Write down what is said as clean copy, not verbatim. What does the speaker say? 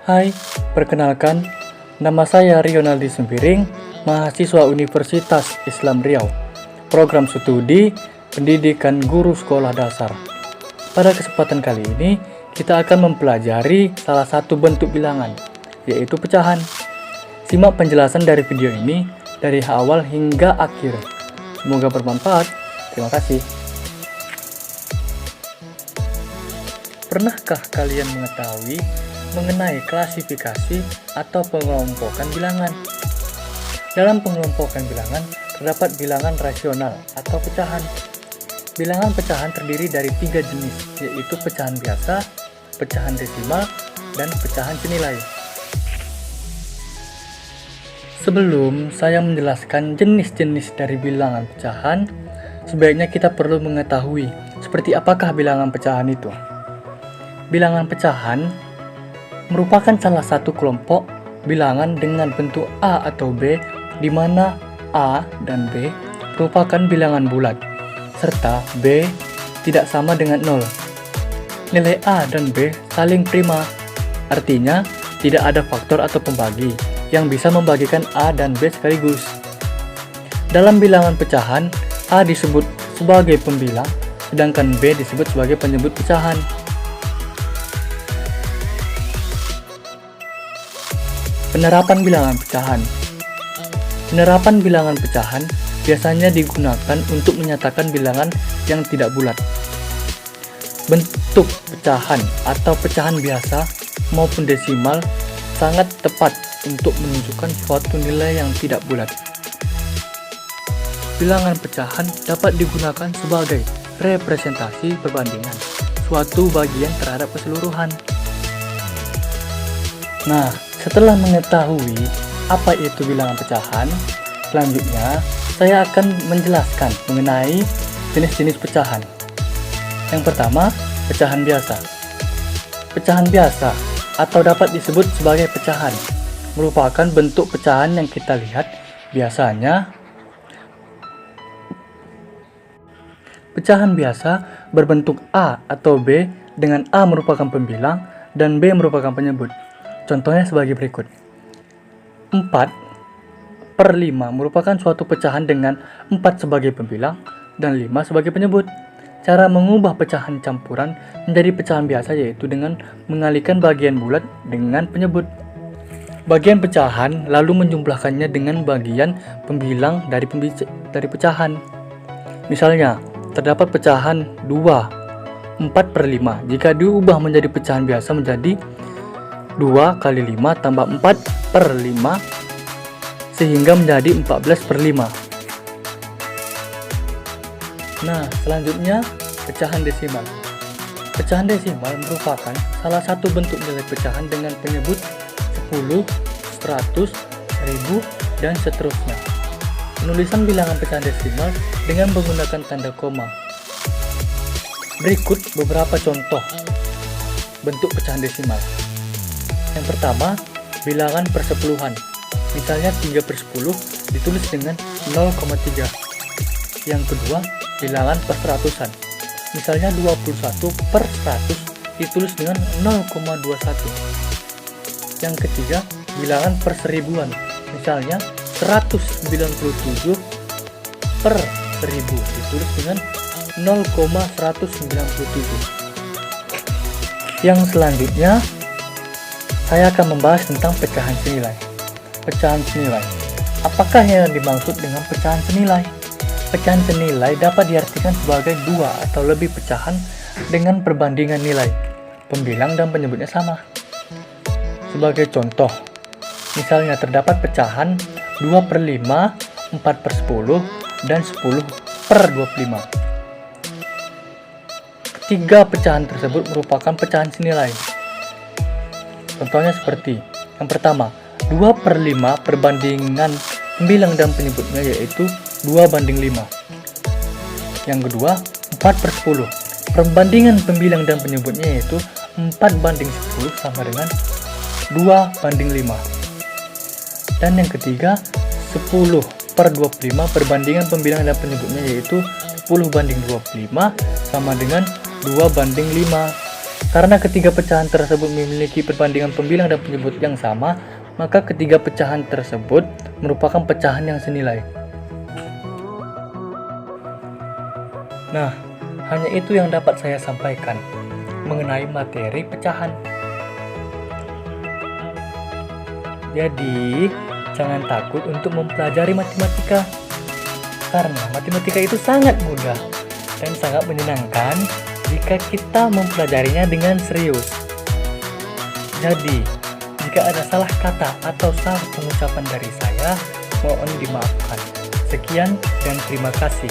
Hai, perkenalkan, nama saya Rionaldi Sempiring, mahasiswa Universitas Islam Riau, program studi Pendidikan Guru Sekolah Dasar. Pada kesempatan kali ini, kita akan mempelajari salah satu bentuk bilangan, yaitu pecahan. Simak penjelasan dari video ini dari awal hingga akhir. Semoga bermanfaat. Terima kasih. Pernahkah kalian mengetahui mengenai klasifikasi atau pengelompokan bilangan? Dalam pengelompokan bilangan, terdapat bilangan rasional atau pecahan. Bilangan pecahan terdiri dari 3 jenis, yaitu pecahan biasa, pecahan desimal, dan pecahan senilai. Sebelum saya menjelaskan jenis-jenis dari bilangan pecahan, sebaiknya kita perlu mengetahui seperti apakah bilangan pecahan itu. Bilangan pecahan merupakan salah satu kelompok bilangan dengan bentuk A atau B, di mana A dan B merupakan bilangan bulat, serta B tidak sama dengan 0. Nilai A dan B saling prima, artinya tidak ada faktor atau pembagi yang bisa membagikan A dan B sekaligus. Dalam bilangan pecahan, A disebut sebagai pembilang, sedangkan B disebut sebagai penyebut pecahan. Penerapan bilangan pecahan. Penerapan bilangan pecahan biasanya digunakan untuk menyatakan bilangan yang tidak bulat. Bentuk pecahan atau pecahan biasa maupun desimal sangat tepat untuk menunjukkan suatu nilai yang tidak bulat. Bilangan pecahan dapat digunakan sebagai representasi perbandingan suatu bagian terhadap keseluruhan. Nah, setelah mengetahui apa itu bilangan pecahan, selanjutnya saya akan menjelaskan mengenai jenis-jenis pecahan. Yang pertama, pecahan biasa. Pecahan biasa atau dapat disebut sebagai pecahan merupakan bentuk pecahan yang kita lihat biasanya. Pecahan biasa berbentuk A atau B, dengan A merupakan pembilang dan B merupakan penyebut. Contohnya sebagai berikut. 4/5 merupakan suatu pecahan dengan 4 sebagai pembilang dan 5 sebagai penyebut. Cara mengubah pecahan campuran menjadi pecahan biasa yaitu dengan mengalihkan bagian bulat dengan penyebut. Bagian pecahan lalu menjumlahkannya dengan bagian pembilang dari pecahan. Misalnya, terdapat pecahan 2, 4/5. Jika diubah menjadi pecahan biasa menjadi 2 kali 5 tambah 4/5 sehingga menjadi 14/5. Nah, selanjutnya pecahan desimal. Pecahan desimal merupakan salah satu bentuk nilai pecahan dengan penyebut 10, 100, 1000, dan seterusnya. Penulisan bilangan pecahan desimal dengan menggunakan tanda koma. Berikut beberapa contoh bentuk pecahan desimal. Yang pertama, bilangan persepuluhan. Misalnya 3/10 ditulis dengan 0,3. Yang kedua, bilangan perseratusan. Misalnya 21/100 ditulis dengan 0,21. Yang ketiga, bilangan perseribuan. Misalnya 197/1000 ditulis dengan 0,197. Yang selanjutnya, saya akan membahas tentang pecahan senilai. Pecahan senilai. Apakah yang dimaksud dengan pecahan senilai? Pecahan senilai dapat diartikan sebagai 2 atau lebih pecahan dengan perbandingan nilai, pembilang dan penyebutnya sama. Sebagai contoh, misalnya terdapat pecahan 2/5, 4/10, dan 10/25. Ketiga pecahan tersebut merupakan pecahan senilai. Contohnya seperti yang pertama, 2/5 perbandingan pembilang dan penyebutnya yaitu 2/5. Yang kedua, 4/10 perbandingan pembilang dan penyebutnya yaitu 4/10 sama dengan 2/5. Dan yang ketiga, 10/25 perbandingan pembilang dan penyebutnya yaitu 10/25 sama dengan 2/5. Karena ketiga pecahan tersebut memiliki perbandingan pembilang dan penyebut yang sama, maka ketiga pecahan tersebut merupakan pecahan yang senilai. Nah, hanya itu yang dapat saya sampaikan mengenai materi pecahan. Jadi, jangan takut untuk mempelajari matematika, karena matematika itu sangat mudah dan sangat menyenangkan jika kita mempelajarinya dengan serius. Jadi, jika ada salah kata atau salah pengucapan dari saya, mohon dimaafkan. Sekian dan terima kasih.